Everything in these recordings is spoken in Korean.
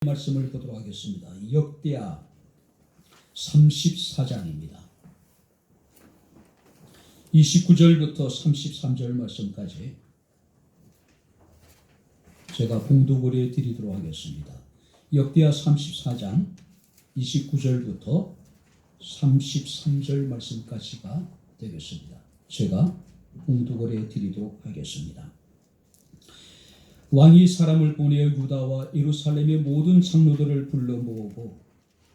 말씀을 보도록 하겠습니다. 역대하 34장입니다. 29절부터 33절 말씀까지 제가 봉독을 해드리도록 하겠습니다. 역대하 34장 29절부터 33절 말씀까지가 되겠습니다. 제가 봉독을 해드리도록 하겠습니다. 왕이 사람을 보내어 유다와 예루살렘의 모든 장로들을 불러 모으고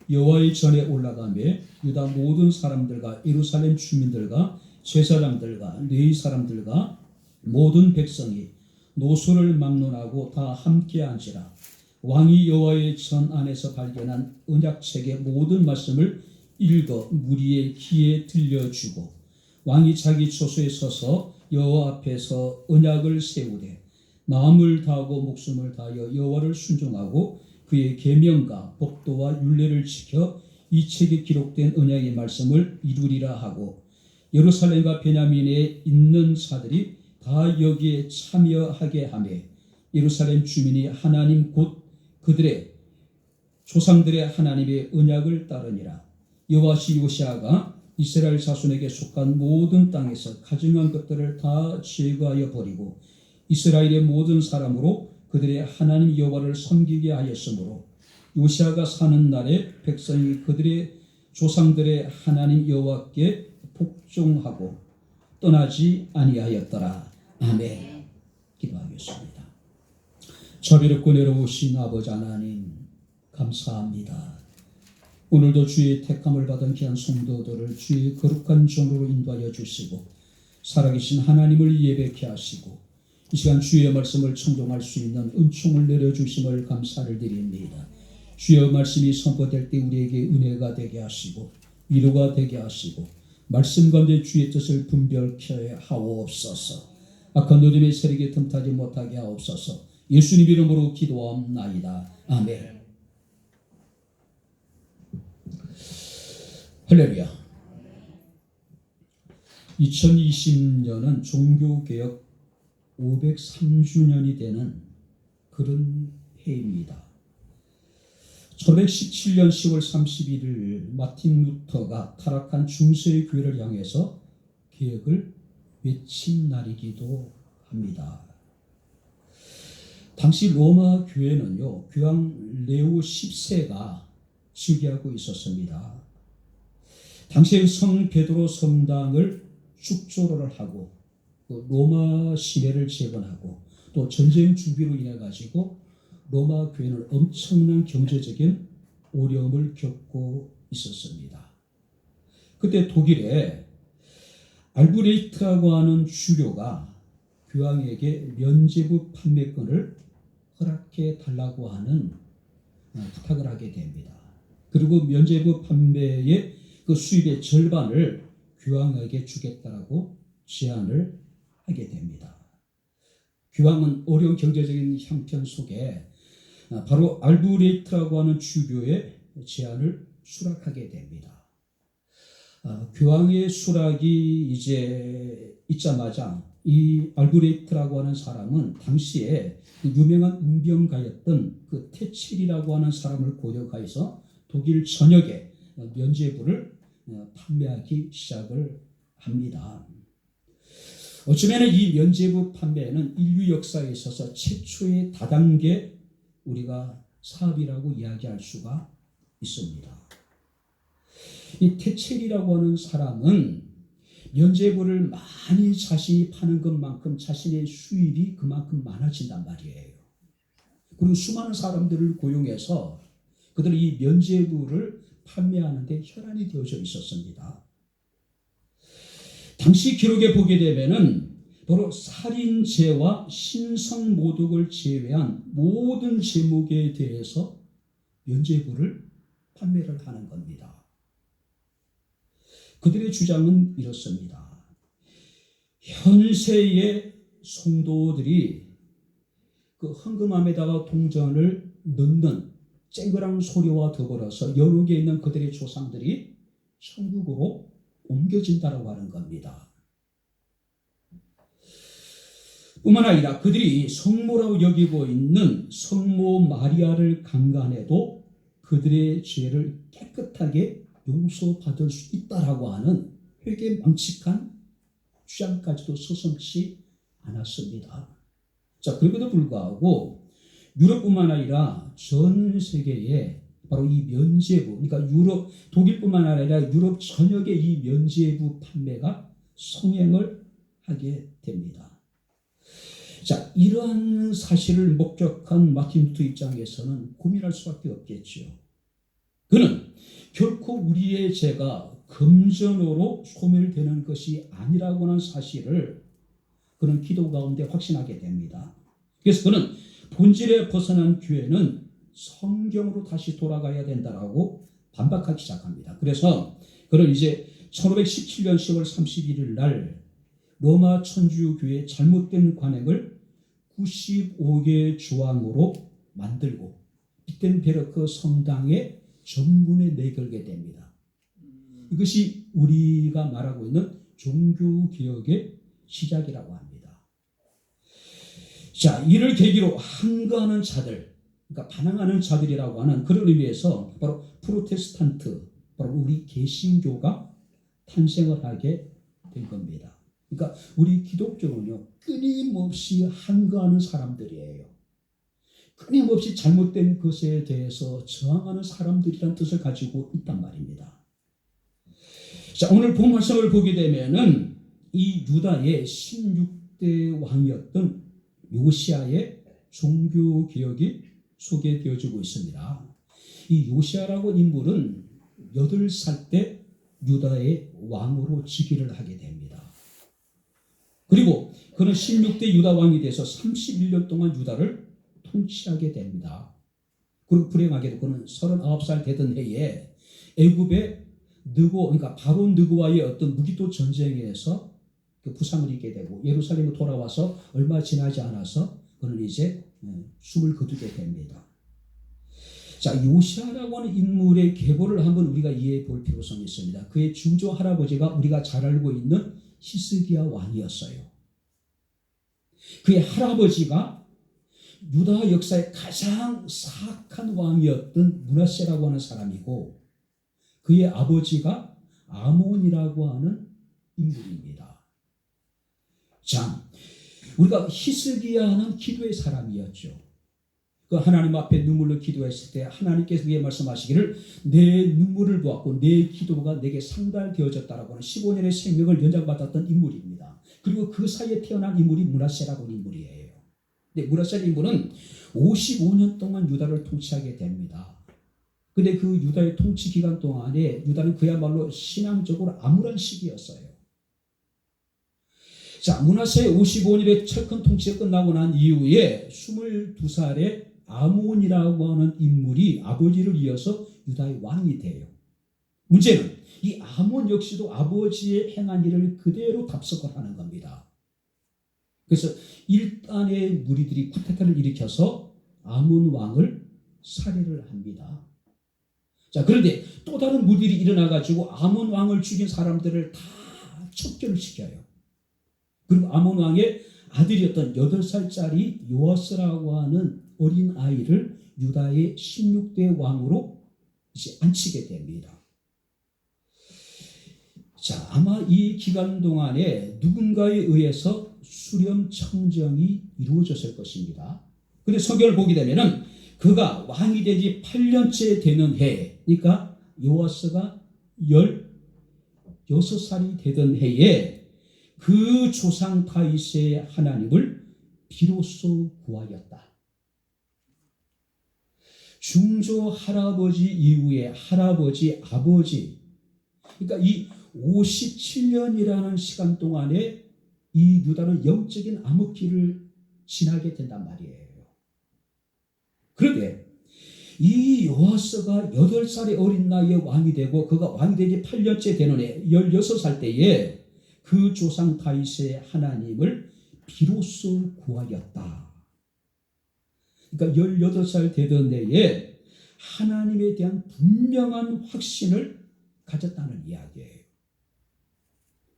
여호와의 전에 올라가며 유다 모든 사람들과 예루살렘 주민들과 제사장들과 레위 사람들과 모든 백성이 노소를 막론하고 다 함께 앉으라. 왕이 여호와의 전 안에서 발견한 언약책의 모든 말씀을 읽어 무리의 귀에 들려주고 왕이 자기 처소에 서서 여호와 앞에서 언약을 세우되 마음을 다하고 목숨을 다하여 여호와를 순종하고 그의 계명과 법도와 율례를 지켜 이 책에 기록된 언약의 말씀을 이루리라 하고 예루살렘과 베냐민에 있는 자들이 다 여기에 참여하게 하며 예루살렘 주민이 하나님 곧 그들의 조상들의 하나님의 언약을 따르니라. 여호와시 요시아가 이스라엘 자손에게 속한 모든 땅에서 가증한 것들을 다 제거하여 버리고 이스라엘의 모든 사람으로 그들의 하나님 여호와를 섬기게 하였으므로 요시아가 사는 날에 백성이 그들의 조상들의 하나님 여호와께 복종하고 떠나지 아니하였더라. 아멘. 기도하겠습니다. 자비롭고 내려오신 아버지 하나님 감사합니다. 오늘도 주의 택함을 받은 귀한 성도들을 주의 거룩한 전으로 인도하여 주시고 살아계신 하나님을 예배케 하시고 이 시간 주의 말씀을 청종할 수 있는 은총을 내려주심을 감사를 드립니다. 주의 말씀이 선포될 때 우리에게 은혜가 되게 하시고 위로가 되게 하시고 말씀 가운데 주의 뜻을 분별케 하옵소서. 악한 노점의 세력에 틈타지 못하게 하옵소서. 예수님 이름으로 기도합나이다. 아멘. 할렐루야. 2020년은 종교개혁 503주년이 되는 그런 해입니다. 1517년 10월 31일 마틴 루터가 타락한 중세의 교회를 향해서 개혁을 외친 날이기도 합니다. 당시 로마 교회는요, 교황 레오 10세가 즉위하고 있었습니다. 당시의 성 베드로 성당을 축조를 하고 로마 시내를 재건하고 또 전쟁 준비로 인해 가지고 로마 교회는 엄청난 경제적인 어려움을 겪고 있었습니다. 그때 독일의 알브레히트라고 하는 주교가 교황에게 면죄부 판매권을 허락해 달라고 하는 부탁을 하게 됩니다. 그리고 면죄부 판매의 그 수입의 절반을 교황에게 주겠다라고 제안을 하게 됩니다. 교황은 어려운 경제적인 형편 속에 바로 알브레히트라고 하는 주교의 제안을 수락하게 됩니다. 교황의 수락이 이제 있자마자 이 알브레히트라고 하는 사람은 당시에 유명한 운병가였던 그 테첼이라고 하는 사람을 고려하여서 독일 전역에 면죄부를 판매하기 시작을 합니다. 어쩌면 이 면죄부 판매는 인류 역사에 있어서 최초의 다단계 우리가 사업이라고 이야기할 수가 있습니다. 이 테첼이라고 하는 사람은 면죄부를 많이 자신이 파는 것만큼 자신의 수입이 그만큼 많아진단 말이에요. 그리고 수많은 사람들을 고용해서 그들은 이 면죄부를 판매하는 데 혈안이 되어져 있었습니다. 당시 기록에 보게 되면은 바로 살인죄와 신성모독을 제외한 모든 제목에 대해서 면죄부를 판매를 하는 겁니다. 그들의 주장은 이렇습니다. 현세의 성도들이 그 헌금함에다가 동전을 넣는 쨍그랑 소리와 더불어서 연옥에 있는 그들의 조상들이 천국으로 옮겨진다라고 하는 겁니다. 뿐만 아니라 그들이 성모라고 여기고 있는 성모 마리아를 강간해도 그들의 죄를 깨끗하게 용서받을 수 있다라고 하는 회개망측한 주장까지도 서슴지 않았습니다. 자, 그럼에도 불구하고 유럽뿐만 아니라 전 세계에 바로 이 면죄부, 그러니까 유럽, 독일뿐만 아니라 유럽 전역의 이 면죄부 판매가 성행을 하게 됩니다. 자, 이러한 사실을 목격한 마틴 루터 입장에서는 고민할 수밖에 없겠죠. 그는 결코 우리의 죄가 금전으로 소멸되는 것이 아니라고 하는 사실을 그는 기도 가운데 확신하게 됩니다. 그래서 그는 본질에 벗어난 교회는 성경으로 다시 돌아가야 된다라고 반박하기 시작합니다. 그래서 그는 이제 1517년 10월 31일 날 로마 천주교의 잘못된 관행을 95개 조항으로 만들고 비텐베르크 성당의 전문에 내걸게 됩니다. 이것이 우리가 말하고 있는 종교개혁의 시작이라고 합니다. 자, 이를 계기로 항거하는 자들, 그러니까 반항하는 자들이라고 하는 그런 의미에서 바로 프로테스탄트, 바로 우리 개신교가 탄생을 하게 된 겁니다. 그러니까 우리 기독교는요, 끊임없이 항거하는 사람들이에요. 끊임없이 잘못된 것에 대해서 저항하는 사람들이란 뜻을 가지고 있단 말입니다. 자, 오늘 본 말씀을 보게 되면은 이 유다의 16대 왕이었던 요시아의 종교 개혁이 소개되어지고 있습니다. 이 요시아라고 인물은 8살 때 유다의 왕으로 즉위를 하게 됩니다. 그리고 그는 16대 유다 왕이 돼서 31년 동안 유다를 통치하게 됩니다. 그리고 불행하게도 그는 39살 되던 해에 애굽의 느고, 그러니까 바로 느고와의 어떤 무기토 전쟁에서 그 부상을 입게 되고 예루살렘에 돌아와서 얼마 지나지 않아서 그는 이제 숨을 거두게 됩니다. 자, 요시아라고 하는 인물의 계보를 한번 우리가 이해해 볼 필요성이 있습니다. 그의 중조 할아버지가 우리가 잘 알고 있는 히스기야 왕이었어요. 그의 할아버지가 유다 역사의 가장 사악한 왕이었던 므낫세라고 하는 사람이고 그의 아버지가 아몬이라고 하는 인물입니다. 자, 우리가 히스기야는 기도의 사람이었죠. 그 하나님 앞에 눈물로 기도했을 때 하나님께서 그에게 말씀하시기를 내 눈물을 보았고 내 기도가 내게 상달되어졌다라고 하는 15년의 생명을 연장받았던 인물입니다. 그리고 그 사이에 태어난 인물이 므낫세라고 하는 인물이에요. 근데 므낫세 인물은 55년 동안 유다를 통치하게 됩니다. 근데 그 유다의 통치 기간 동안에 유다는 그야말로 신앙적으로 암울한 시기였어요. 자, 므낫세의 55년의 철큰 통치가 끝나고 난 이후에 22살에 아몬이라고 하는 인물이 아버지를 이어서 유다의 왕이 돼요. 문제는 이 아몬 역시도 아버지의 행한 일을 그대로 답습을 하는 겁니다. 그래서 일단의 무리들이 쿠데타를 일으켜서 아몬 왕을 살해를 합니다. 자, 그런데 또 다른 무리들이 일어나가지고 아몬 왕을 죽인 사람들을 다 척결을 시켜요. 그리고 아몬 왕의 아들이었던 8살짜리 요아스라고 하는 어린 아이를 유다의 16대 왕으로 이제 앉히게 됩니다. 자, 아마 이 기간 동안에 누군가에 의해서 수렴 청정이 이루어졌을 것입니다. 근데 성경을 보게 되면은 그가 왕이 된 지 8년째 되는 해, 그러니까 요아스가 16살이 되던 해에 그 조상 다윗의 하나님을 비로소 구하였다. 중조 할아버지 이후에 할아버지, 아버지, 그러니까 이 57년이라는 시간 동안에 이 유다는 영적인 암흑기를 지나게 된단 말이에요. 그런데 이 요아스가 8살의 어린 나이에 왕이 되고 그가 왕이 된 지 8년째 되는 해 16살 때에 그 조상 다윗의 하나님을 비로소 구하였다. 그러니까 18살 되던 해에 하나님에 대한 분명한 확신을 가졌다는 이야기예요.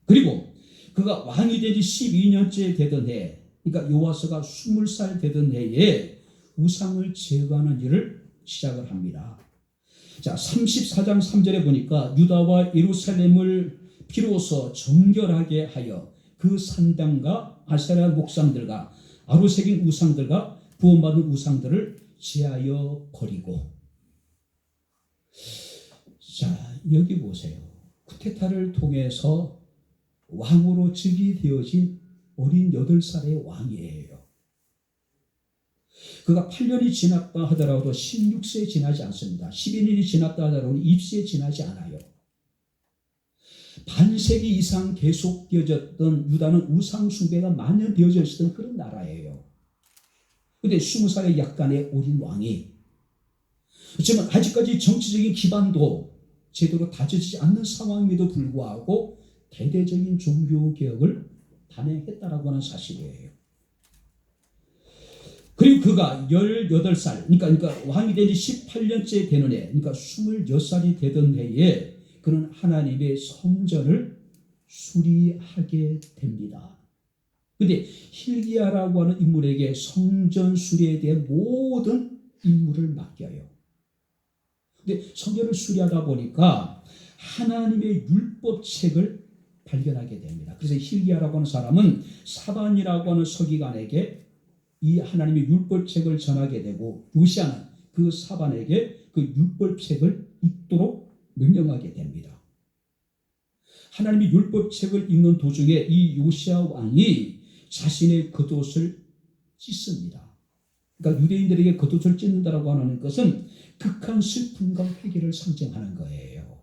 그리고 그가 왕이 된 지 12년째 되던 해, 그러니까 여호와서가 20살 되던 해에 우상을 제거하는 일을 시작을 합니다. 자, 34장 3절에 보니까 유다와 예루살렘을 비로소 정결하게 하여 그 산당과 아세라 목상들과 아로 새긴 우상들과 부원받은 우상들을 제하여 버리고. 자, 여기 보세요. 쿠데타를 통해서 왕으로 즉위되어진 어린 8살의 왕이에요. 그가 8년이 지났다 하더라도 16세 지나지 않습니다. 12년이 지났다 하더라도 20세 지나지 않아요. 반세기 이상 계속되어졌던 유다는 우상 숭배가 만연되어져 있었던 그런 나라예요. 그런데 20살의 약간의 어린 왕이, 하지만 아직까지 정치적인 기반도 제대로 다져지지 않는 상황임에도 불구하고 대대적인 종교개혁을 단행했다라고 하는 사실이에요. 그리고 그가 18살, 그러니까 왕이 된 지 18년째 되는 해, 그러니까 26살이 되던 해에 그는 하나님의 성전을 수리하게 됩니다. 그런데 hil기야라고 하는 인물에게 성전 수리에 대한 모든 임무를 맡겨요. 근데 성전을 수리하다 보니까 하나님의 율법책을 발견하게 됩니다. 그래서 hil기야라고 하는 사람은 사반이라고 하는 서기관에게 이 하나님의 율법책을 전하게 되고, 요시야는 그 사반에게 그 율법책을 읽도록 명령하게 됩니다. 하나님의 율법책을 읽는 도중에 이 요시야 왕이 자신의 겉옷을 찢습니다. 그러니까 유대인들에게 겉옷을 찢는다라고 하는 것은 극한 슬픔과 회개를 상징하는 거예요.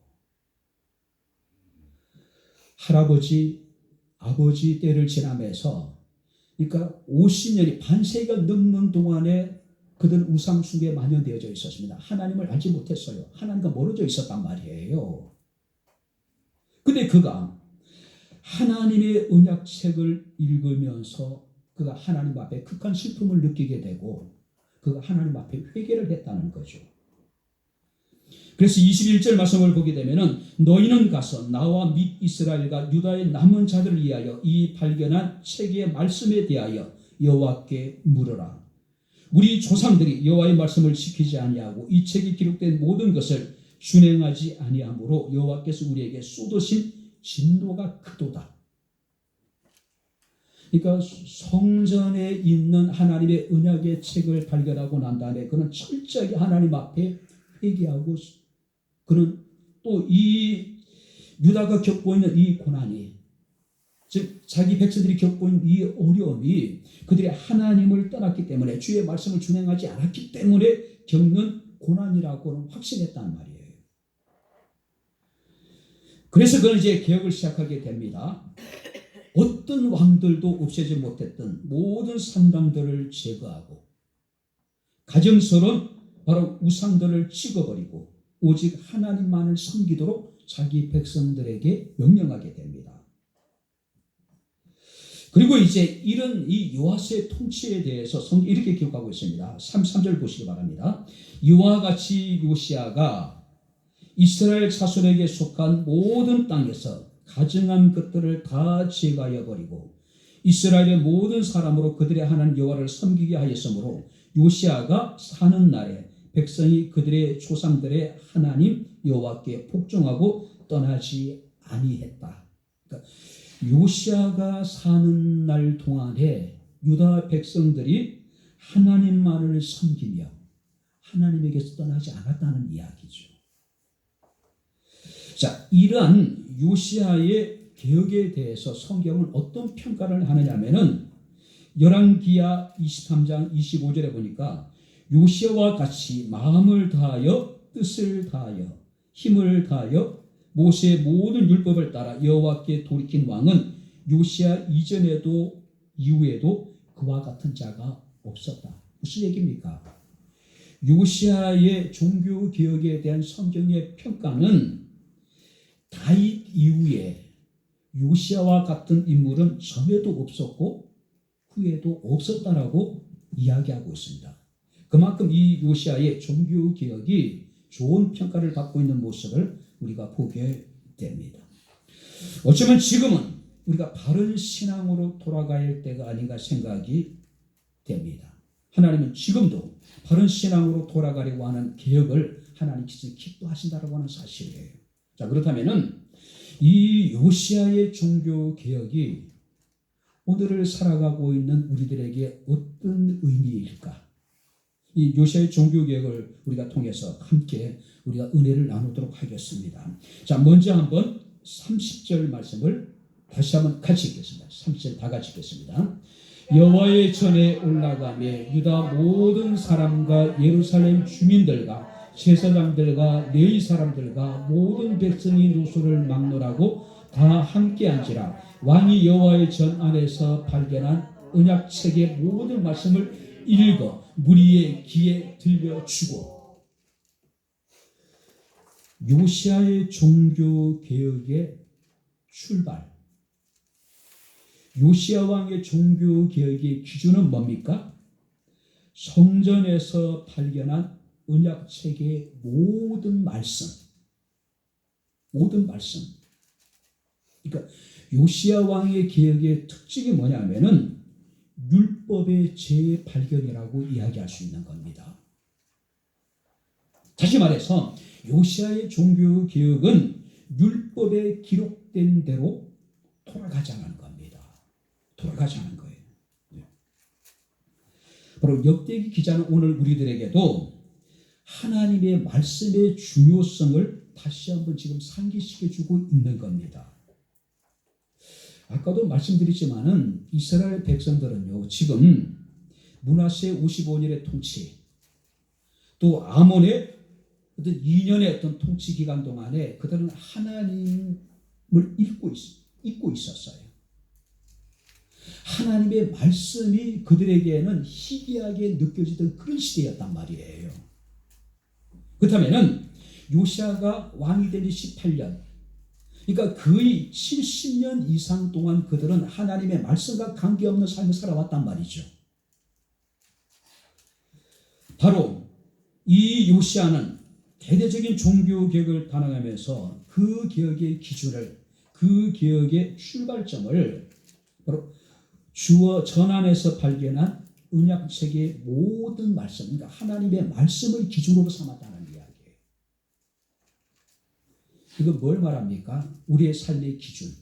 할아버지, 아버지 때를 지나면서, 그러니까 50년이 반세기가 넘는 동안에 그들은 우상 숭배에 만연되어져 있었습니다. 하나님을 알지 못했어요. 하나님과 멀어져 있었단 말이에요. 근데 그가 하나님의 언약책을 읽으면서 그가 하나님 앞에 극한 슬픔을 느끼게 되고 그가 하나님 앞에 회개를 했다는 거죠. 그래서 21절 말씀을 보게 되면은 너희는 가서 나와 및 이스라엘과 유다의 남은 자들을 위하여 이 발견한 책의 말씀에 대하여 여호와께 물으라. 우리 조상들이 여호와의 말씀을 지키지 아니하고 이 책에 기록된 모든 것을 준행하지 아니하므로 여호와께서 우리에게 쏟으신 진노가 크도다. 그러니까 성전에 있는 하나님의 언약의 책을 발견하고 난 다음에 그는 철저하게 하나님 앞에 회개하고, 그는 또 이 유다가 겪고 있는 이 고난이, 즉 자기 백성들이 겪고 있는 이 어려움이 그들이 하나님을 떠났기 때문에, 주의 말씀을 준행하지 않았기 때문에 겪는 고난이라고는 확신했단 말이에요. 그래서 그는 이제 개혁을 시작하게 됩니다. 어떤 왕들도 없애지 못했던 모든 산당들을 제거하고 가정설은 바로 우상들을 찍어버리고 오직 하나님만을 섬기도록 자기 백성들에게 명령하게 됩니다. 그리고 이제 이런 이 요아스의 통치에 대해서 성경이 이렇게 기록하고 있습니다. 3절 보시기 바랍니다. 이와 같이 요시야가 이스라엘 자손에게 속한 모든 땅에서 가증한 것들을 다 제거하여 버리고 이스라엘의 모든 사람으로 그들의 하나님 여호와를 섬기게 하였으므로 요시야가 사는 날에 백성이 그들의 조상들의 하나님 여호와께 복종하고 떠나지 아니했다. 그러니까 요시야가 사는 날 동안에 유다 백성들이 하나님만을 섬기며 하나님에게서 떠나지 않았다는 이야기죠. 자, 이러한 요시야의 개혁에 대해서 성경은 어떤 평가를 하느냐면은 열왕기하 23장 25절에 보니까 요시야와 같이 마음을 다하여 뜻을 다하여 힘을 다하여 모세의 모든 율법을 따라 여호와께 돌이킨 왕은 요시야 이전에도 이후에도 그와 같은 자가 없었다. 무슨 얘기입니까? 요시야의 종교 개혁에 대한 성경의 평가는 다윗 이후에 요시야와 같은 인물은 전에도 없었고 후에도 없었다라고 이야기하고 있습니다. 그만큼 이 요시야의 종교 개혁이 좋은 평가를 받고 있는 모습을 우리가 보게 됩니다. 어쩌면 지금은 우리가 바른 신앙으로 돌아가야 할 때가 아닌가 생각이 됩니다. 하나님은 지금도 바른 신앙으로 돌아가려고 하는 개혁을 하나님께서 기뻐하신다고 하는 사실이에요. 자, 그렇다면은 이 요시아의 종교 개혁이 오늘을 살아가고 있는 우리들에게 어떤 의미일까? 이 요시아의 종교 개혁을 우리가 통해서 함께 우리가 은혜를 나누도록 하겠습니다. 자, 먼저 한번 30절 말씀을 다시 한번 같이 읽겠습니다. 30절 다 같이 읽겠습니다. 여호와의 전에 올라가며 유다 모든 사람과 예루살렘 주민들과 제사장들과 레위 사람들과 모든 백성이 노소를 막노라고 다 함께 앉으라. 왕이 여호와의 전 안에서 발견한 언약책의 모든 말씀을 읽어 무리의 귀에 들려주고. 요시아의 종교 개혁의 출발, 요시아 왕의 종교 개혁의 기준은 뭡니까? 성전에서 발견한 언약책의 모든 말씀. 그러니까 요시아 왕의 개혁의 특징이 뭐냐면은 율법의 재발견이라고 이야기할 수 있는 겁니다. 다시 말해서 요시아의 종교 개혁은 율법에 기록된 대로 돌아가자는 겁니다. 돌아가자는 거예요. 바로 역대기 기자는 오늘 우리들에게도 하나님의 말씀의 중요성을 다시 한번 지금 상기시켜주고 있는 겁니다. 아까도 말씀드렸지만은 이스라엘 백성들은요, 지금 므낫세 55년의 통치, 또 아몬의 어떤 2년의 어떤 통치 기간 동안에 그들은 하나님을 잊고 있었어요. 하나님의 말씀이 그들에게는 희귀하게 느껴지던 그런 시대였단 말이에요. 그렇다면은 요시아가 왕이 된 지 18년, 그러니까 거의 70년 이상 동안 그들은 하나님의 말씀과 관계없는 삶을 살아왔단 말이죠. 바로 이 요시아는 대대적인 종교 개혁을 단행하면서 그 개혁의 기준을, 그 개혁의 출발점을 바로 주어 전안에서 발견한 언약책의 모든 말씀, 그러니까 하나님의 말씀을 기준으로 삼았다는 이야기예요. 이건 뭘 말합니까? 우리의 삶의 기준.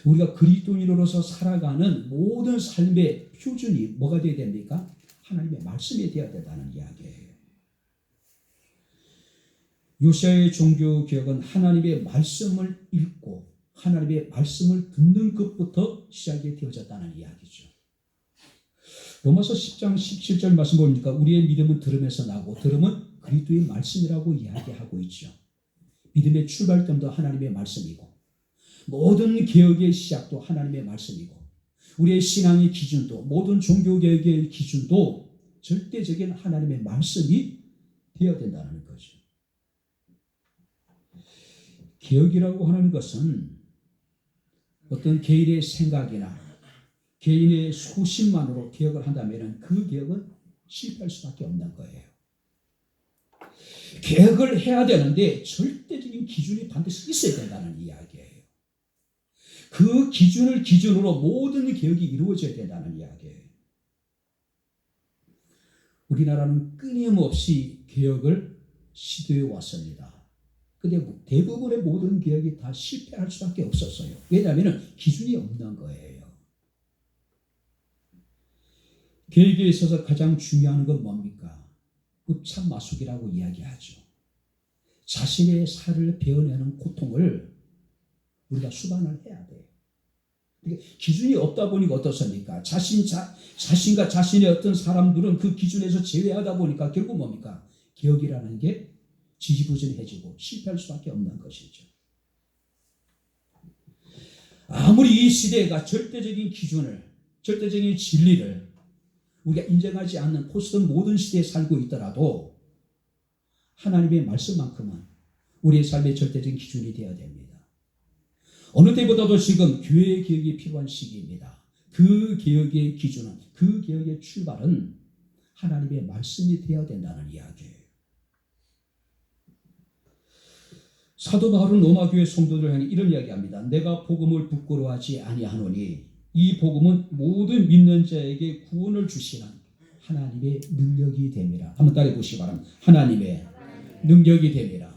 우리가 그리스도인으로서 살아가는 모든 삶의 표준이 뭐가 되어야 됩니까? 하나님의 말씀이 되어야 된다는 이야기예요. 요시아의 종교 개혁은 하나님의 말씀을 읽고 하나님의 말씀을 듣는 것부터 시작이 되어졌다는 이야기죠. 로마서 10장 17절 말씀 보니까 우리의 믿음은 들음에서 나고 들음은 그리스도의 말씀이라고 이야기하고 있죠. 믿음의 출발점도 하나님의 말씀이고 모든 개혁의 시작도 하나님의 말씀이고 우리의 신앙의 기준도 모든 종교개혁의 기준도 절대적인 하나님의 말씀이 되어야 된다는 거죠. 개혁이라고 하는 것은 어떤 개인의 생각이나 개인의 소신만으로 개혁을 한다면 그 개혁은 실패할 수밖에 없는 거예요. 개혁을 해야 되는데 절대적인 기준이 반드시 있어야 된다는 이야기예요. 그 기준을 기준으로 모든 개혁이 이루어져야 된다는 이야기예요. 우리나라는 끊임없이 개혁을 시도해 왔습니다. 근데 대부분의 모든 개혁이 다 실패할 수밖에 없었어요. 왜냐하면 기준이 없는 거예요. 개혁에 있어서 가장 중요한 건 뭡니까? 읍참마숙이라고 이야기하죠. 자신의 살을 베어내는 고통을 우리가 수반을 해야 돼요. 기준이 없다 보니까 어떻습니까? 자신과 자신의 어떤 사람들은 그 기준에서 제외하다 보니까 결국 뭡니까? 개혁이라는 게 지지부진해지고 실패할 수밖에 없는 것이죠. 아무리 이 시대가 절대적인 기준을, 절대적인 진리를 우리가 인정하지 않는 포스트 모든 시대에 살고 있더라도 하나님의 말씀만큼은 우리의 삶의 절대적인 기준이 되어야 됩니다. 어느 때보다도 지금 교회의 개혁이 필요한 시기입니다. 그 개혁의 기준은, 그 개혁의 출발은 하나님의 말씀이 되어야 된다는 이야기예요. 사도 바울은 로마 교회 성도들 향해 이런 이야기합니다. 내가 복음을 부끄러워하지 아니하노니 이 복음은 모든 믿는 자에게 구원을 주시는 하나님의 능력이 됨이라. 한번 따라해 보시기 바랍니다. 하나님의 능력이 됨이라.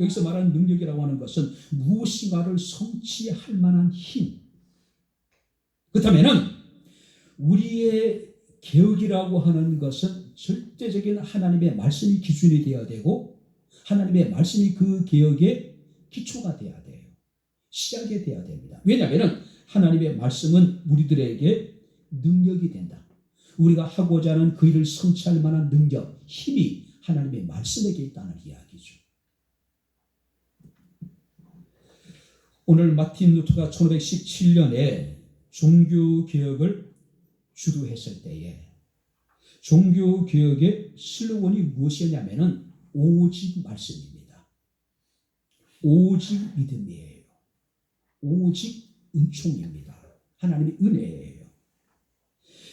여기서 말하는 능력이라고 하는 것은 무엇인가를 성취할 만한 힘. 그렇다면 우리의 개혁이라고 하는 것은 절대적인 하나님의 말씀이 기준이 되어야 되고 하나님의 말씀이 그 개혁의 기초가 되어야 돼요. 시작이 되어야 됩니다. 왜냐하면 하나님의 말씀은 우리들에게 능력이 된다. 우리가 하고자 하는 그 일을 성취할 만한 능력, 힘이 하나님의 말씀에게 있다는 이야기죠. 오늘 마틴 루터가 1517년에 종교개혁을 주도했을 때에 종교개혁의 슬로건이 무엇이었냐면 오직 말씀입니다. 오직 믿음이에요. 오직 은총입니다. 하나님의 은혜예요.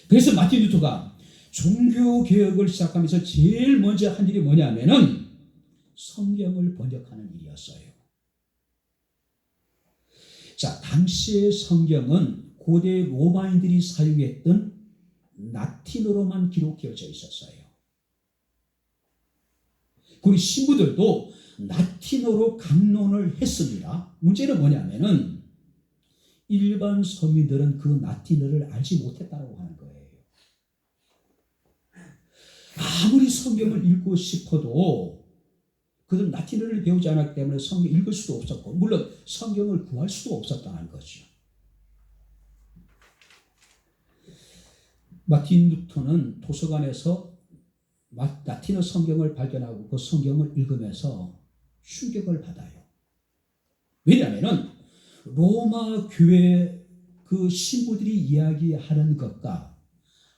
그래서 마틴 루터가 종교개혁을 시작하면서 제일 먼저 한 일이 뭐냐면은 성경을 번역하는 일이었어요. 자, 당시의 성경은 고대 로마인들이 사용했던 라틴어로만 기록되어져 있었어요. 그리고 신부들도 라틴어로 강론을 했습니다. 문제는 뭐냐면은 일반 서민들은 그 라틴어를 알지 못했다고 하는 거예요. 아무리 성경을 읽고 싶어도 그들은 라틴어를 배우지 않았기 때문에 성경 읽을 수도 없었고 물론 성경을 구할 수도 없었다는 거죠. 마틴 루터는 도서관에서 라틴어 성경을 발견하고 그 성경을 읽으면서 충격을 받아요. 왜냐하면 로마 교회 그 신부들이 이야기하는 것과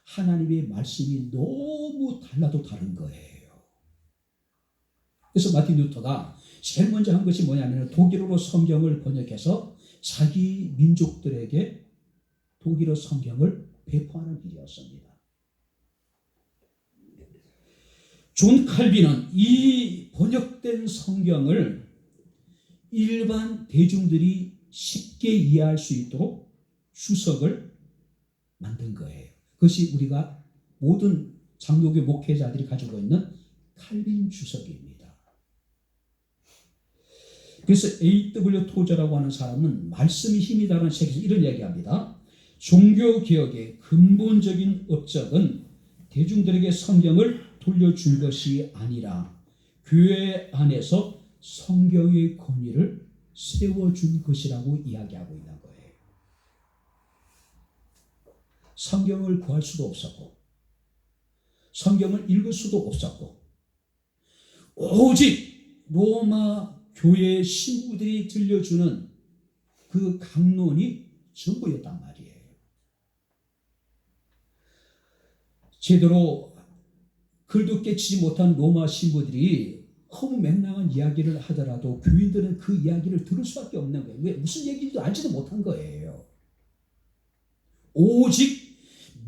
하나님의 말씀이 너무 달라도 다른 거예요. 그래서 마틴 루터가 제일 먼저 한 것이 뭐냐면 독일어로 성경을 번역해서 자기 민족들에게 독일어 성경을 배포하는 일이었습니다. 존 칼빈은 이 번역된 성경을 일반 대중들이 쉽게 이해할 수 있도록 주석을 만든 거예요. 그것이 우리가 모든 장로교 목회자들이 가지고 있는 칼빈 주석입니다. 그래서 A.W. 토저라고 하는 사람은 말씀이 힘이다라는 책에서 이런 이야기합니다. 종교개혁의 근본적인 업적은 대중들에게 성경을 돌려준 것이 아니라 교회 안에서 성경의 권위를 세워준 것이라고 이야기하고 있는 거예요. 성경을 구할 수도 없었고 성경을 읽을 수도 없었고 오직 로마 교회 신부들이 들려주는 그 강론이 전부였단 말이에요. 제대로 글도 깨치지 못한 로마 신부들이 허무맹랑한 이야기를 하더라도 교인들은 그 이야기를 들을 수밖에 없는 거예요. 왜? 무슨 얘기인지도 알지도 못한 거예요. 오직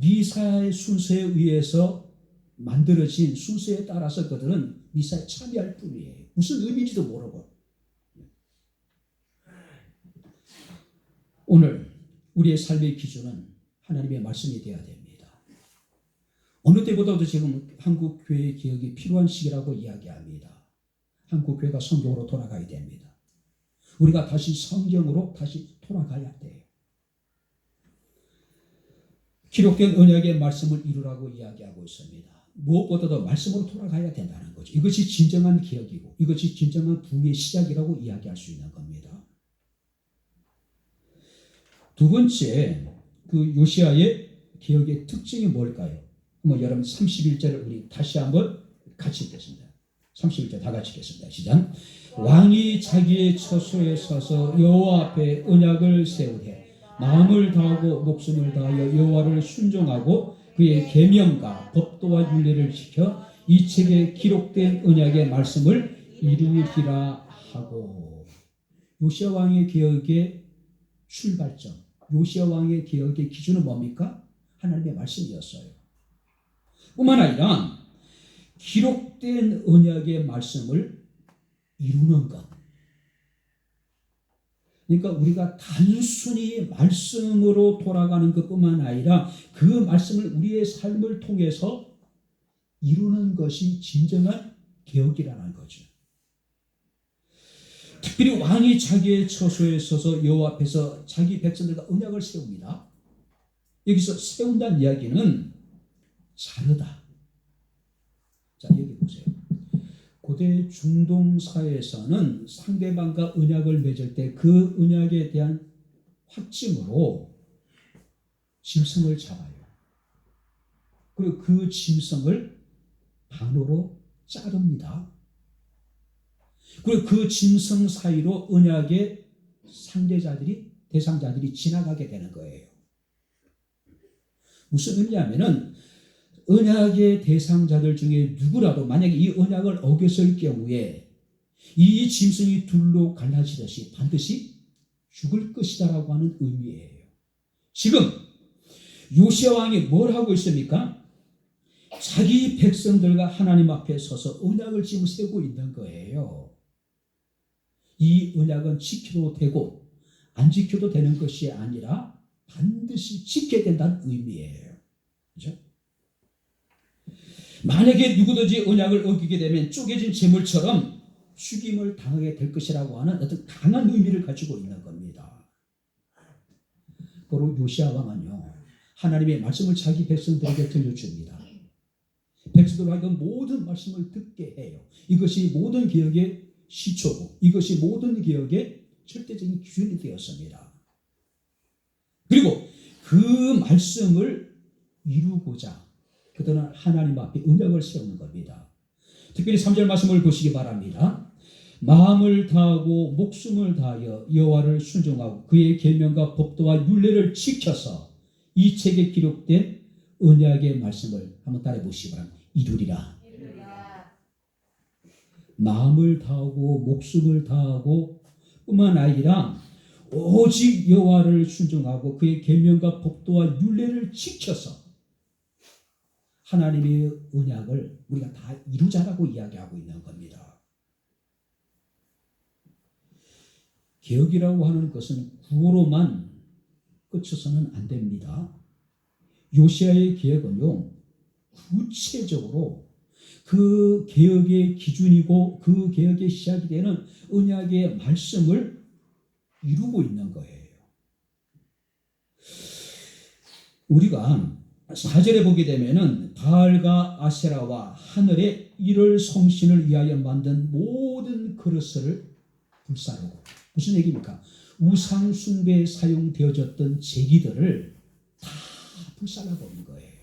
미사의 순서에 의해서 만들어진 순서에 따라서 그들은 미사에 참여할 뿐이에요. 무슨 의미인지도 모르고. 오늘 우리의 삶의 기준은 하나님의 말씀이 되어야 됩니다. 어느 때보다도 지금 한국 교회 개혁이 필요한 시기라고 이야기합니다. 한국 교회가 성경으로 돌아가야 됩니다. 우리가 다시 성경으로 다시 돌아가야 돼요. 기록된 언약의 말씀을 이루라고 이야기하고 있습니다. 무엇보다도 말씀으로 돌아가야 된다는 거죠. 이것이 진정한 개혁이고 이것이 진정한 붕의 시작이라고 이야기할 수 있는 겁니다. 두 번째, 그 요시야의 개혁의 특징이 뭘까요? 한번 여러분 31절을 우리 다시 한번 같이 읽겠습니다. 31절 다 같이 읽겠습니다. 시작. 왕이 자기의 처소에 서서 여호와 앞에 언약을 세우되 마음을 다하고 목숨을 다하여 여호와를 순종하고 그의 계명과 법도와 율례를 지켜 이 책에 기록된 언약의 말씀을 이루리라 하고. 요시야 왕의 개혁의 출발점, 요시야 왕의 개혁의 기준은 뭡니까? 하나님의 말씀이었어요. 뿐만 아니라 기록된 언약의 말씀을 이루는 것, 그러니까 우리가 단순히 말씀으로 돌아가는 것뿐만 아니라 그 말씀을 우리의 삶을 통해서 이루는 것이 진정한 개혁이라는 거죠. 특별히 왕이 자기의 처소에 서서 여호와 앞에서 자기 백성들과 언약을 세웁니다. 여기서 세운다는 이야기는 자르다. 자, 여기 보세요. 고대 중동 사회에서는 상대방과 언약을 맺을 때 그 언약에 대한 확증으로 짐승을 잡아요. 그리고 그 짐승을 반으로 자릅니다. 그리고 그 짐승 사이로 언약의 상대자들이, 대상자들이 지나가게 되는 거예요. 무슨 의미냐면은 언약의 대상자들 중에 누구라도 만약에 이 언약을 어겼을 경우에 이 짐승이 둘로 갈라지듯이 반드시 죽을 것이다라고 하는 의미예요. 지금 요시야 왕이 뭘 하고 있습니까? 자기 백성들과 하나님 앞에 서서 언약을 지금 세우고 있는 거예요. 이 언약은 지켜도 되고 안 지켜도 되는 것이 아니라 반드시 지켜야 된다는 의미예요. 그렇죠? 만약에 누구든지 언약을 어기게 되면 쪼개진 재물처럼 죽임을 당하게 될 것이라고 하는 어떤 강한 의미를 가지고 있는 겁니다. 바로 요시야 왕은요, 하나님의 말씀을 자기 백성들에게 들려줍니다. 백성들로 하여금 모든 말씀을 듣게 해요. 이것이 모든 개혁의 시초고 이것이 모든 개혁의 절대적인 기준이 되었습니다. 그리고 그 말씀을 이루고자 그들은 하나님 앞에 언약을 세우는 겁니다. 특별히 3절 말씀을 보시기 바랍니다. 마음을 다하고 목숨을 다하여 여호와를 순종하고 그의 계명과 법도와 율례를 지켜서 이 책에 기록된 언약의 말씀을 한번 따라해 보시기 바랍니다. 이루리라. 마음을 다하고 목숨을 다하고 뿐만 아니라 오직 여호와를 순종하고 그의 계명과 법도와 율례를 지켜서 하나님의 언약을 우리가 다 이루자라고 이야기하고 있는 겁니다. 개혁이라고 하는 것은 구호로만 끝쳐서는 안 됩니다. 요시야의 개혁은요, 구체적으로 그 개혁의 기준이고 그 개혁의 시작이 되는 언약의 말씀을 이루고 있는 거예요. 우리가 4절에 보게 되면은 바알과 아세라와 하늘의 이를 성신을 위하여 만든 모든 그릇을 불사르고, 무슨 얘기입니까? 우상 숭배에 사용되어졌던 제기들을 다 불살라 버린 거예요.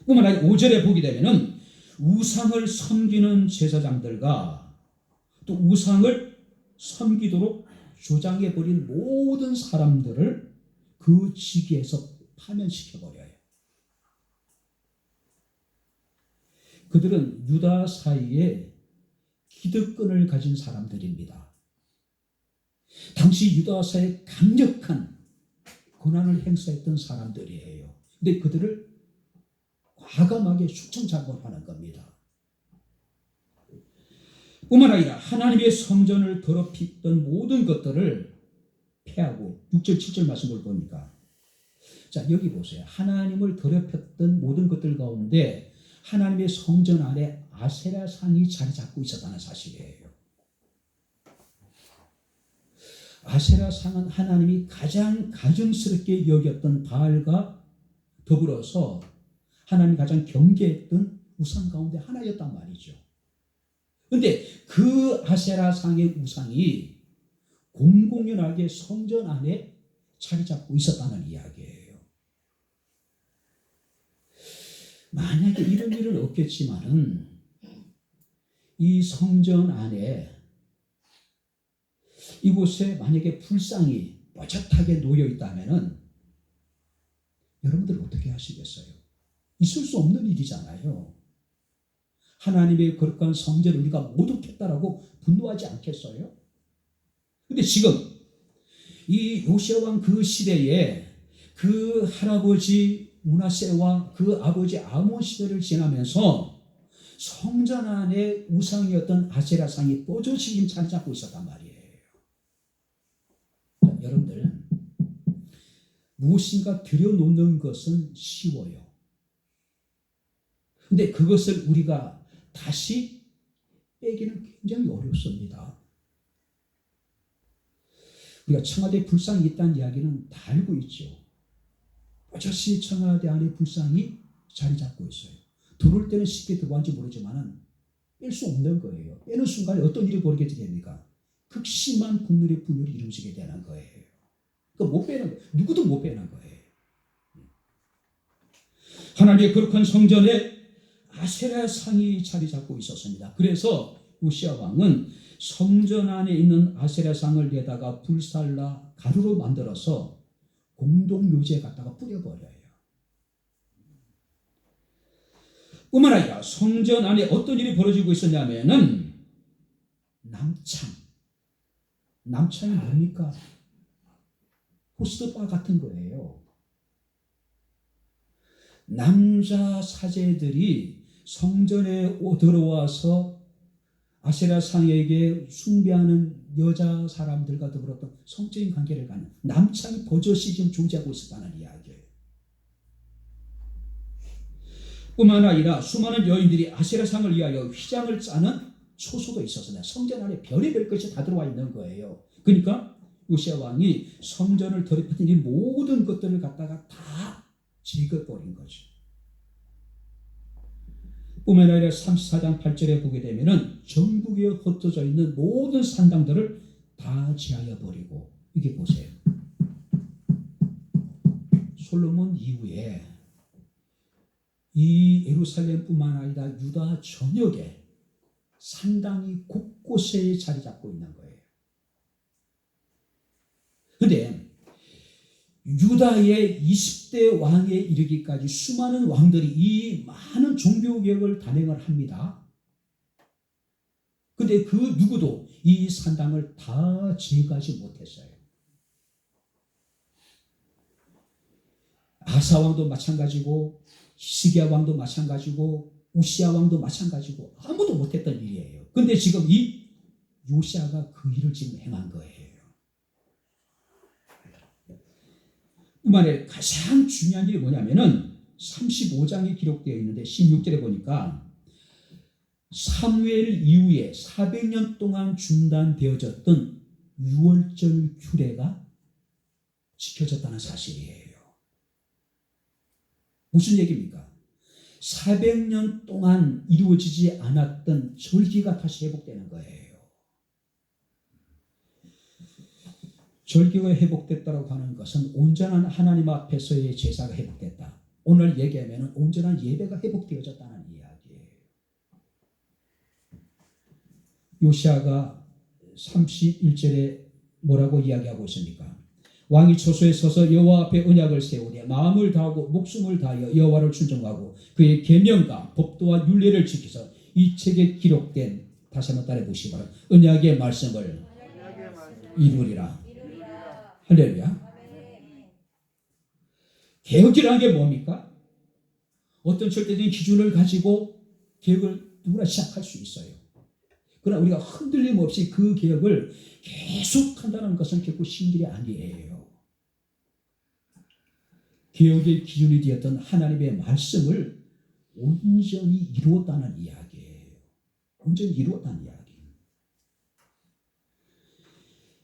뿐만 아니라 5절에 보게 되면은 우상을 섬기는 제사장들과 또 우상을 섬기도록 조장해 버린 모든 사람들을 그 지기에서 파면시켜버려요. 그들은 유다 사이에 기득권을 가진 사람들입니다. 당시 유다 사이에 강력한 권한을 행사했던 사람들이에요. 근데 그들을 과감하게 숙청장군하는 겁니다. 뿐만 아니라 하나님의 성전을 더럽히던 모든 것들을 폐하고 6절 7절 말씀을 보니까, 자 여기 보세요. 하나님을 더럽혔던 모든 것들 가운데 하나님의 성전 안에 아세라 상이 자리 잡고 있었다는 사실이에요. 아세라 상은 하나님이 가장 가증스럽게 여겼던 바알과 더불어서 하나님이 가장 경계했던 우상 가운데 하나였단 말이죠. 그런데 그 아세라 상의 우상이 공공연하게 성전 안에 자리 잡고 있었다는 이야기예요. 만약에 이런 일은 없겠지만은 이 성전 안에 이곳에 만약에 불상이 뾰족하게 놓여 있다면은 여러분들 어떻게 하시겠어요? 있을 수 없는 일이잖아요. 하나님의 거룩한 성전을 우리가 모독했다라고 분노하지 않겠어요? 근데 지금 이 요시야 왕 그 시대에 그 할아버지 므낫세와 그 아버지 아몬 시대를 지나면서 성전 안에 우상이었던 아세라상이 뻗어지긴 자리 잡고 있었단 말이에요. 여러분들, 무엇인가 들여놓는 것은 쉬워요. 근데 그것을 우리가 다시 빼기는 굉장히 어렵습니다. 우리가 청와대 불상이 있다는 이야기는 다 알고 있죠. 어저씨 청와대 안에 불상이 자리 잡고 있어요. 들어올 때는 쉽게 들어왔는지 모르지만 뺄 수 없는 거예요. 빼는 순간에 어떤 일이 벌어지게 됩니까? 극심한 국민의 분열이 이루어지게 되는 거예요. 못 빼는 거예요. 누구도 못 빼는 거예요. 하나님의 거룩한 성전에 아세라 상이 자리 잡고 있었습니다. 그래서 우시아 왕은 성전 안에 있는 아세라 상을 내다가 불살라 가루로 만들어서 공동묘지에 갖다가 뿌려버려요. 뿐만 아니라 성전 안에 어떤 일이 벌어지고 있었냐면은 남창이 뭡니까? 호스트바 같은 거예요. 남자 사제들이 성전에 들어와서 아세라 상에게 숭배하는 여자 사람들과 더불어 어떤 성적인 관계를 갖는 남창이 버젓이 지금 존재하고 있었다는 이야기예요. 뿐만 아니라 수많은 여인들이 아세라 상을 위하여 휘장을 짜는 초소도 있었습니다. 성전 안에 별의별 것이 다 들어와 있는 거예요. 그러니까 우시아 왕이 성전을 더럽히는 이 모든 것들을 갖다가 다 즐겨버린 거죠. 뿐만 아니라 34장 8절에 보게 되면은 전국에 흩어져 있는 모든 산당들을 다 제하여 버리고, 이게 보세요. 솔로몬 이후에 이 예루살렘뿐만 아니라 유다 전역에 산당이 곳곳에 자리 잡고 있는 거예요. 그런데 유다의 20대 왕에 이르기까지 수많은 왕들이 이 많은 종교개혁을 단행을 합니다. 그런데 그 누구도 이 산당을 다 제거하지 못했어요. 아사 왕도 마찬가지고, 히스기야 왕도 마찬가지고, 우시아 왕도 마찬가지고, 아무도 못했던 일이에요. 그런데 지금 이 요시아가 그 일을 지금 행한 거예요. 뿐만 아니라 가장 중요한 일이 뭐냐면은 35장에 기록되어 있는데 16절에 보니까 사무엘 이후에 400년 동안 중단되어졌던 유월절 규례가 지켜졌다는 사실이에요. 무슨 얘기입니까? 400년 동안 이루어지지 않았던 절기가 다시 회복되는 거예요. 절기가 회복됐다고 하는 것은 온전한 하나님 앞에서의 제사가 회복됐다. 오늘 얘기하면 온전한 예배가 회복되어졌다는 이야기예요. 요시아가 31절에 뭐라고 이야기하고 있습니까? 왕이 초소에 서서 여호와 앞에 언약을 세우되 마음을 다하고 목숨을 다하여 여호와를 순종하고 그의 계명과 법도와 율례를 지켜서 이 책에 기록된, 다시 한번 따라해 보시기 바랍니다. 언약의 말씀을 이루리라. 할렐루야. 개혁이라는 게 뭡니까? 어떤 절대적인 기준을 가지고 개혁을 누구나 시작할 수 있어요. 그러나 우리가 흔들림 없이 그 개혁을 계속한다는 것은 결코 쉬운 일이 아니에요. 개혁의 기준이 되었던 하나님의 말씀을 온전히 이루었다는 이야기예요. 온전히 이루었다는 이야기.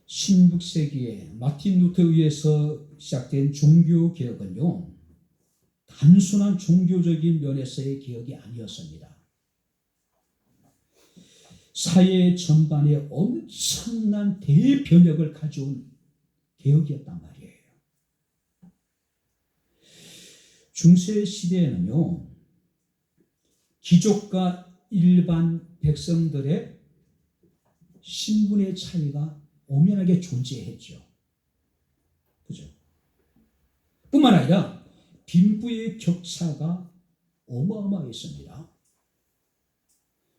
16세기에 마틴 루터에 의해서 시작된 종교개혁은요, 단순한 종교적인 면에서의 개혁이 아니었습니다. 사회 전반에 엄청난 대변혁을 가져온 개혁이었단 말이에요. 중세 시대에는요, 귀족과 일반 백성들의 신분의 차이가 엄연하게 존재했죠. 그죠? 뿐만 아니라 빈부의 격차가 어마어마했습니다.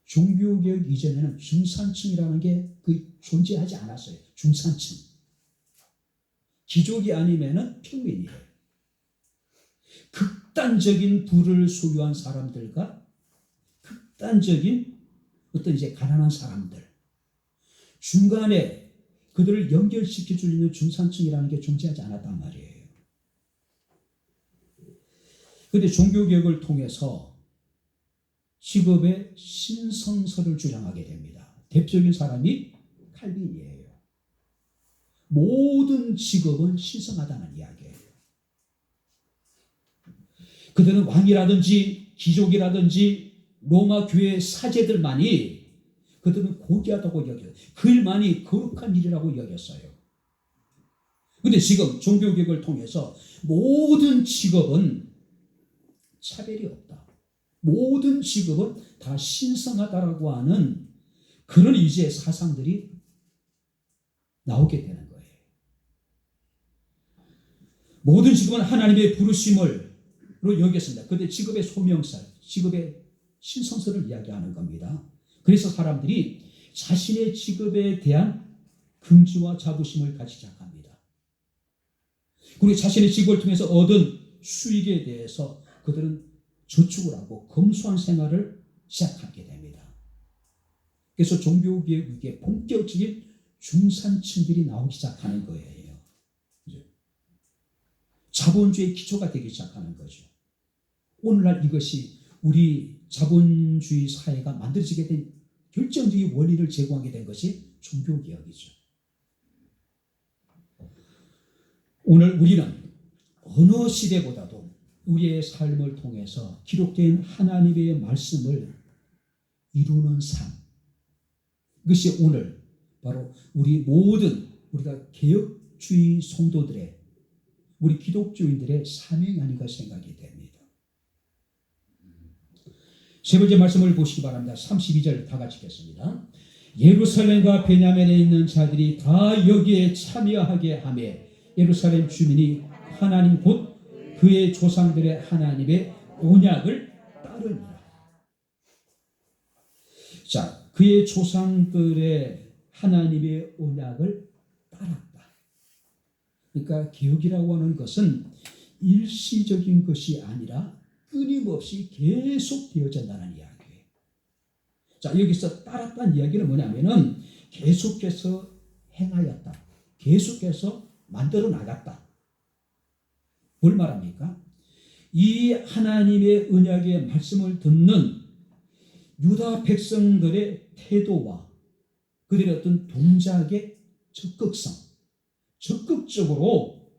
종교개혁 이전에는 중산층이라는 게 존재하지 않았어요. 중산층. 귀족이 아니면은 평민이에요. 극단적인 부를 소유한 사람들과 극단적인 어떤 이제 가난한 사람들. 중간에 그들을 연결시켜 줄 있는 중산층이라는 게 존재하지 않았단 말이에요. 그런데 종교개혁을 통해서 직업의 신성서를 주장하게 됩니다. 대표적인 사람이 칼빈이에요. 모든 직업은 신성하다는 이야기예요. 그들은 왕이라든지 귀족이라든지 로마 교회 사제들만이 그들은 고귀하다고 여겨요. 그 일만이 거룩한 일이라고 여겼어요. 그런데 지금 종교개혁을 통해서 모든 직업은 차별이 없다. 모든 직업은 다 신성하다라고 하는 그런 이제 사상들이 나오게 되는 거예요. 모든 직업은 하나님의 부르심으로 여겼습니다. 그런데 직업의 소명살, 직업의 신성성을 이야기하는 겁니다. 그래서 사람들이 자신의 직업에 대한 긍지와 자부심을 가지기 시작합니다. 그리고 자신의 직업을 통해서 얻은 수익에 대해서 그들은 저축을 하고 검소한 생활을 시작하게 됩니다. 그래서 종교개혁의 본격적인 중산층들이 나오기 시작하는 거예요. 자본주의의 기초가 되기 시작하는 거죠. 오늘날 이것이 우리 자본주의 사회가 만들어지게 된 결정적인 원리를 제공하게 된 것이 종교개혁이죠. 오늘 우리는 어느 시대보다도 우리의 삶을 통해서 기록된 하나님의 말씀을 이루는 삶, 그것이 오늘 바로 우리 모든 우리가 개혁주의 성도들의 우리 기독교인들의 사명이 아닌가 생각이 됩니다. 세 번째 말씀을 보시기 바랍니다. 32절 다 같이 읽겠습니다. 예루살렘과 베냐민에 있는 자들이 다 여기에 참여하게 하며 예루살렘 주민이 하나님 곧 그의 조상들의 하나님의 언약을 따르니라. 자, 그의 조상들의 하나님의 언약을 따랐다. 그러니까 개혁이라고 하는 것은 일시적인 것이 아니라 끊임없이 계속 되어진다는 이야기예요. 자, 여기서 따랐다는 이야기는 뭐냐면은 계속해서 행하였다. 계속해서 만들어 나갔다. 뭘 말합니까? 이 하나님의 언약의 말씀을 듣는 유다 백성들의 태도와 그들의 어떤 동작의 적극성, 적극적으로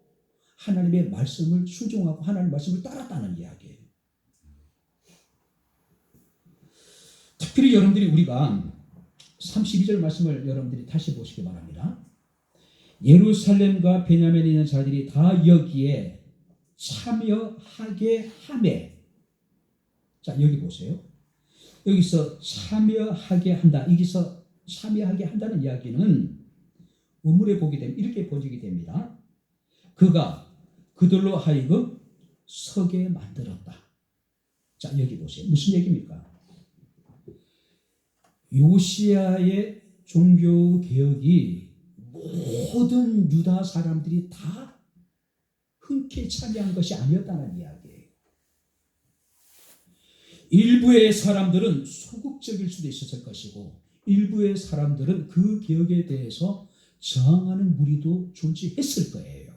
하나님의 말씀을 순종하고 하나님의 말씀을 따랐다는 이야기예요. 특별히 여러분들이 우리가 32절 말씀을 여러분들이 다시 보시기 바랍니다. 예루살렘과 베냐민에 있는 자들이 다 여기에 참여하게 하매. 자, 여기 보세요. 여기서 참여하게 한다. 여기서 참여하게 한다는 이야기는 원문에 보게 되면 이렇게 번역이 됩니다. 그가 그들로 하여금 서게 만들었다. 자, 여기 보세요. 무슨 얘기입니까? 요시야의 종교 개혁이 모든 유다 사람들이 다 흔쾌히 참여한 것이 아니었다는 이야기예요. 일부의 사람들은 소극적일 수도 있었을 것이고 일부의 사람들은 그 개혁에 대해서 저항하는 무리도 존재했을 거예요.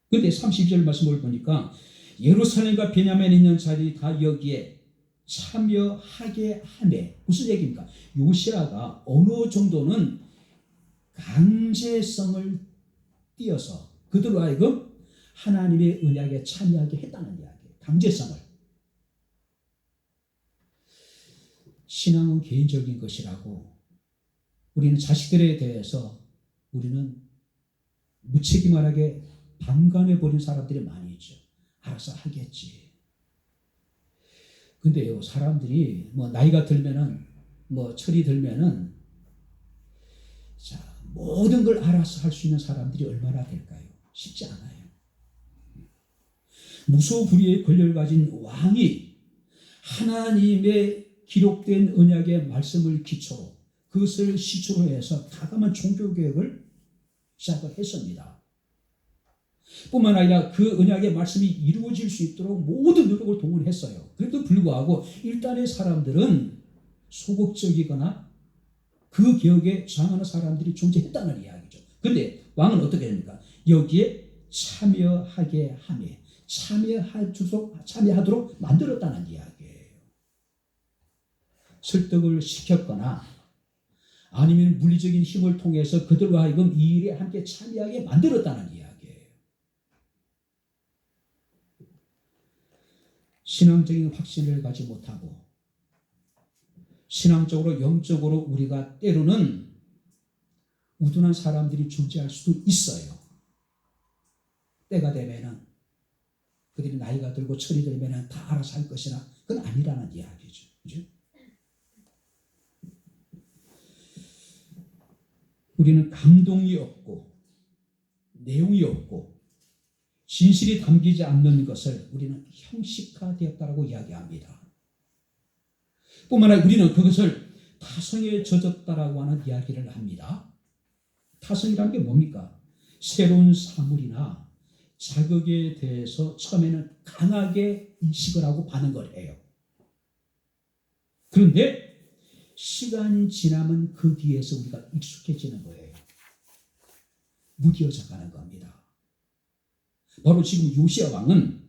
그런데 32절 말씀을 보니까 예루살렘과 베냐민에 있는 자들이 다 여기에 참여하게 하네. 무슨 얘기입니까? 요시야가 어느 정도는 강제성을 띄어서 그들로 하여금 하나님의 언약에 참여하게 했다는 이야기예요. 강제성을. 신앙은 개인적인 것이라고 우리는 자식들에 대해서 우리는 무책임하게 방관해버린 사람들이 많이 있죠. 알아서 하겠지. 근데요, 사람들이 나이가 들면은 철이 들면은 자, 모든 걸 알아서 할 수 있는 사람들이 얼마나 될까요? 쉽지 않아요. 무소불위의 권력을 가진 왕이 하나님의 기록된 언약의 말씀을 기초로 그것을 시초로 해서 다감한 종교개혁을 시작을 했습니다. 뿐만 아니라 그 언약의 말씀이 이루어질 수 있도록 모든 노력을 동원했어요. 그래도 불구하고 일단의 사람들은 소극적이거나 그 개혁에 저항하는 사람들이 존재했다는 이야기죠. 근데 왕은 어떻게 됩니까? 여기에 참여하게 하며 참여하도록 만들었다는 이야기예요. 설득을 시켰거나 아니면 물리적인 힘을 통해서 그들과 하여금 이 일에 함께 참여하게 만들었다는 이야기예요. 신앙적인 확신을 가지 못하고 신앙적으로 영적으로 우리가 때로는 우둔한 사람들이 존재할 수도 있어요. 때가 되면은 그들이 나이가 들고 철이 들면은 다 알아서 할 것이나 그건 아니라는 이야기죠. 그죠? 우리는 감동이 없고 내용이 없고 진실이 담기지 않는 것을 우리는 형식화되었다고 이야기합니다. 뿐만 아니라 우리는 그것을 타성에 젖었다라고 하는 이야기를 합니다. 타성이라는 게 뭡니까? 새로운 사물이나 자극에 대해서 처음에는 강하게 인식을 하고 반응을 해요. 그런데 시간이 지나면 그 뒤에서 우리가 익숙해지는 거예요. 무뎌져 가는 겁니다. 바로 지금 요시야 왕은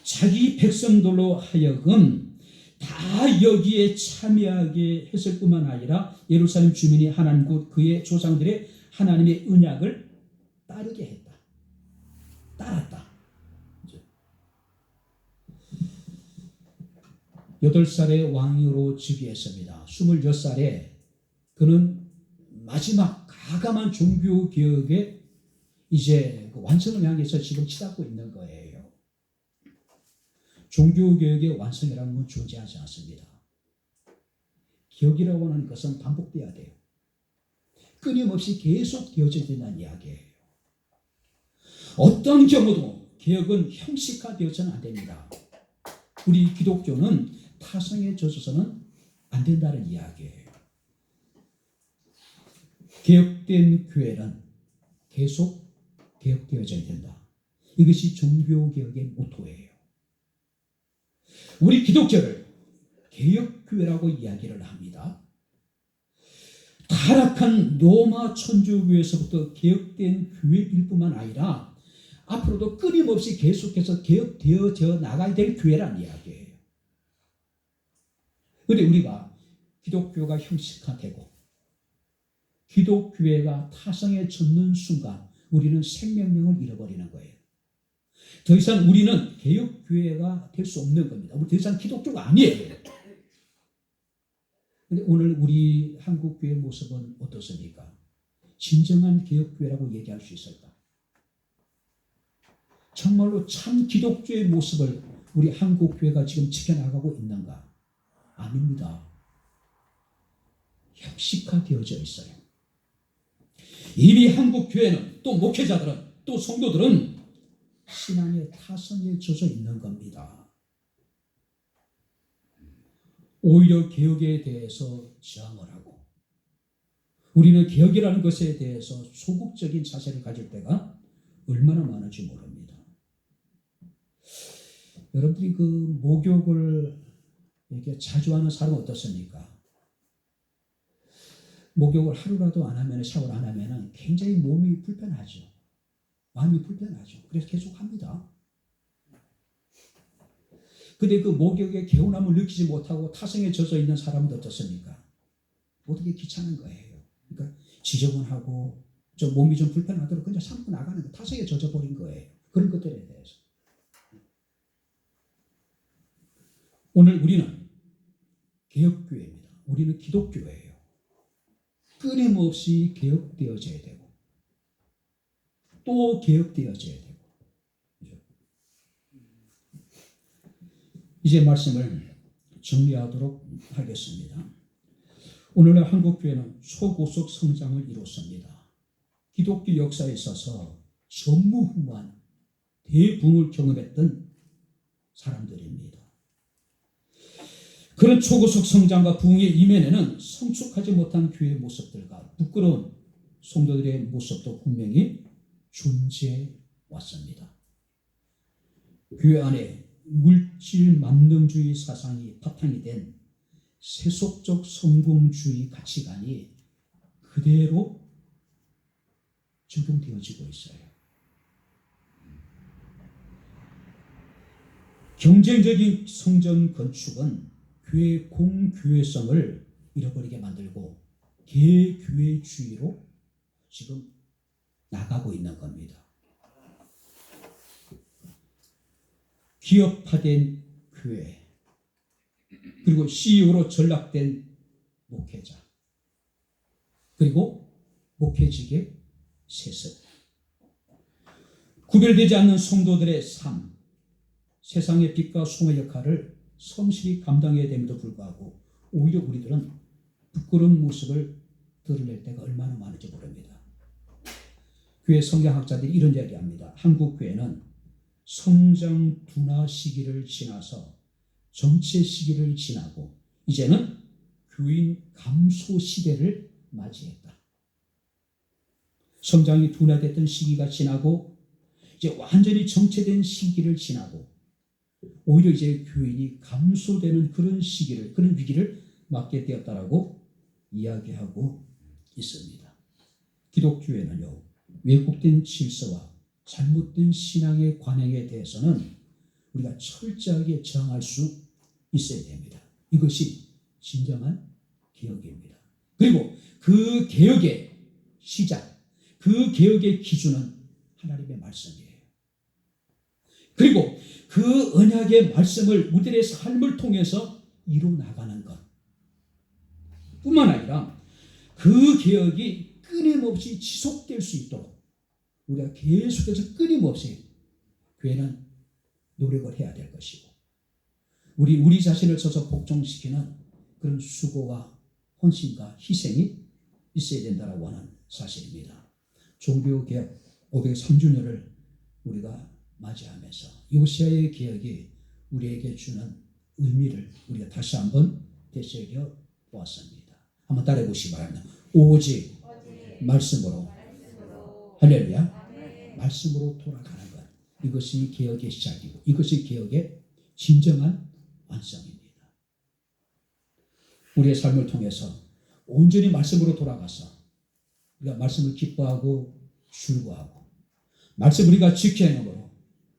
자기 백성들로 하여금 다 여기에 참여하게 했을 뿐만 아니라 예루살렘 주민이 하나님 곧 그의 조상들의 하나님의 언약을 따르게 했다. 따랐다. 8살에 왕으로 즉위했습니다. 26살에 그는 마지막 가감한 종교개혁의 이제 완성을 향해서 지금 치닫고 있는 거예요. 종교개혁의 완성이라는 건 존재하지 않습니다. 개혁이라고 하는 것은 반복돼야 돼요. 끊임없이 계속 되어져야 된다는 이야기예요. 어떤 경우도 개혁은 형식화되어서는 안 됩니다. 우리 기독교는 타성에 젖어서는 안 된다는 이야기예요. 개혁된 교회는 계속 개혁되어져야 된다. 이것이 종교개혁의 모토예요. 우리 기독교를 개혁교회라고 이야기를 합니다. 타락한 로마 천주교에서부터 개혁된 교회일 뿐만 아니라 앞으로도 끊임없이 계속해서 개혁되어져 나가야 될 교회라는 이야기예요. 그런데 우리가 기독교가 형식화되고 기독교회가 타성에 젖는 순간 우리는 생명력을 잃어버리는 거예요. 더 이상 우리는 개혁교회가 될 수 없는 겁니다. 우리 더 이상 기독교가 아니에요. 그런데 오늘 우리 한국교회 모습은 어떻습니까? 진정한 개혁교회라고 얘기할 수 있을까? 정말로 참 기독교의 모습을 우리 한국교회가 지금 지켜나가고 있는가? 아닙니다. 형식화되어져 있어요. 이미 한국교회는 또 목회자들은 또 성도들은 신앙의 타성에 젖어 있는 겁니다. 오히려 개혁에 대해서 저항을 하고 우리는 개혁이라는 것에 대해서 소극적인 자세를 가질 때가 얼마나 많은지 모릅니다. 여러분들이 그 목욕을 이렇게 자주 하는 사람은 어떻습니까? 목욕을 하루라도 안 하면, 샤워를 안 하면 굉장히 몸이 불편하죠. 마음이 불편하죠. 그래서 계속 합니다. 근데 그 목욕의 개운함을 느끼지 못하고 타성에 젖어 있는 사람은 어떻습니까? 어떻게 귀찮은 거예요. 그러니까 지저분하고 좀 몸이 좀 불편하도록 그냥 참고 나가는 거, 타성에 젖어 버린 거예요. 그런 것들에 대해서. 오늘 우리는 개혁교회입니다. 우리는 기독교회예요. 끊임없이 개혁되어져야 되고 또 개혁되어져야 되고. 이제 말씀을 정리하도록 하겠습니다. 오늘날 한국교회는 초고속 성장을 이뤘습니다. 기독교 역사에 있어서 전무후무한 대붕을 경험했던 사람들입니다. 그런 초고속 성장과 부흥의 이면에는 성숙하지 못한 교회의 모습들과 부끄러운 성도들의 모습도 분명히 존재해 왔습니다. 교회 안에 물질 만능주의 사상이 바탕이 된 세속적 성공주의 가치관이 그대로 적용되어지고 있어요. 경쟁적인 성전 건축은 교회 공교회성을 잃어버리게 만들고 개교회주의로 지금 나가고 있는 겁니다. 기업화된 교회, 그리고 CEO로 전락된 목회자, 그리고 목회직의 세습, 구별되지 않는 성도들의 삶, 세상의 빛과 소금의 역할을 성실히 감당해야 됨에도 불구하고 오히려 우리들은 부끄러운 모습을 드러낼 때가 얼마나 많은지 모릅니다. 교회 성경학자들이 이런 이야기합니다. 한국 교회는 성장 둔화 시기를 지나서 정체 시기를 지나고 이제는 교인 감소 시대를 맞이했다. 성장이 둔화됐던 시기가 지나고 이제 완전히 정체된 시기를 지나고 오히려 이제 교인이 감소되는 그런 시기를, 그런 위기를 맞게 되었다라고 이야기하고 있습니다. 기독교회는요, 왜곡된 질서와 잘못된 신앙의 관행에 대해서는 우리가 철저하게 저항할 수 있어야 됩니다. 이것이 진정한 개혁입니다. 그리고 그 개혁의 시작, 그 개혁의 기준은 하나님의 말씀이에요. 그리고 그 언약의 말씀을 우리들의 삶을 통해서 이루어나가는 것 뿐만 아니라 그 개혁이 끊임없이 지속될 수 있도록 우리가 계속해서 끊임없이 교회는 노력을 해야 될 것이고 우리 자신을 서서 복종시키는 그런 수고와 헌신과 희생이 있어야 된다고 하는 사실입니다. 종교개혁 503주년을 우리가 맞이하면서 요시야의 개혁이 우리에게 주는 의미를 우리가 다시 한번 되새겨 보았습니다. 한번 따라해 보시기 바랍니다. 오직 말씀으로, 할렐루야, 말씀으로 돌아가는 것, 이것이 개혁의 시작이고 이것이 개혁의 진정한 완성입니다. 우리의 삶을 통해서 온전히 말씀으로 돌아가서 우리가 말씀을 기뻐하고 즐거워하고 말씀 우리가 지켜야 하므로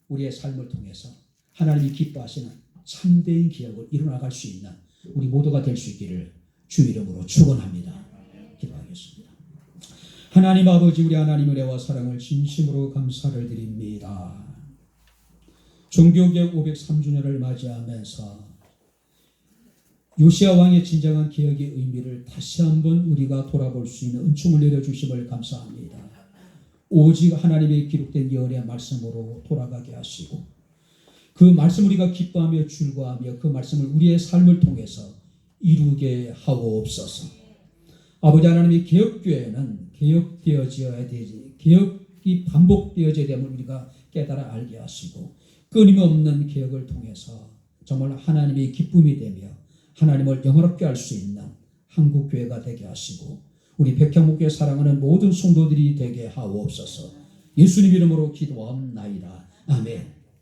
우리의 삶을 통해서 하나님이 기뻐하시는 참된 기억을 이루어나갈 수 있는 우리 모두가 될 수 있기를 주 이름으로 축원합니다. 기도하겠습니다. 하나님 아버지, 우리 하나님 은혜와 사랑을 진심으로 감사를 드립니다. 종교개혁 503주년을 맞이하면서 요시야 왕의 진정한 개혁의 의미를 다시 한번 우리가 돌아볼 수 있는 은총을 내려주심을 감사합니다. 오직 하나님의 기록된 예언의 말씀으로 돌아가게 하시고 그 말씀 우리가 기뻐하며 즐거워하며 그 말씀을 우리의 삶을 통해서 이루게 하옵소서. 아버지 하나님의 개혁교회는 개혁되어져야 되지, 개혁이 반복되어져야 됨을 우리가 깨달아 알게 하시고 끊임없는 개혁을 통해서 정말 하나님의 기쁨이 되며 하나님을 영화롭게 할 수 있는 한국교회가 되게 하시고 우리 백향목교회 사랑하는 모든 성도들이 되게 하옵소서. 예수님 이름으로 기도합나이다. 아멘.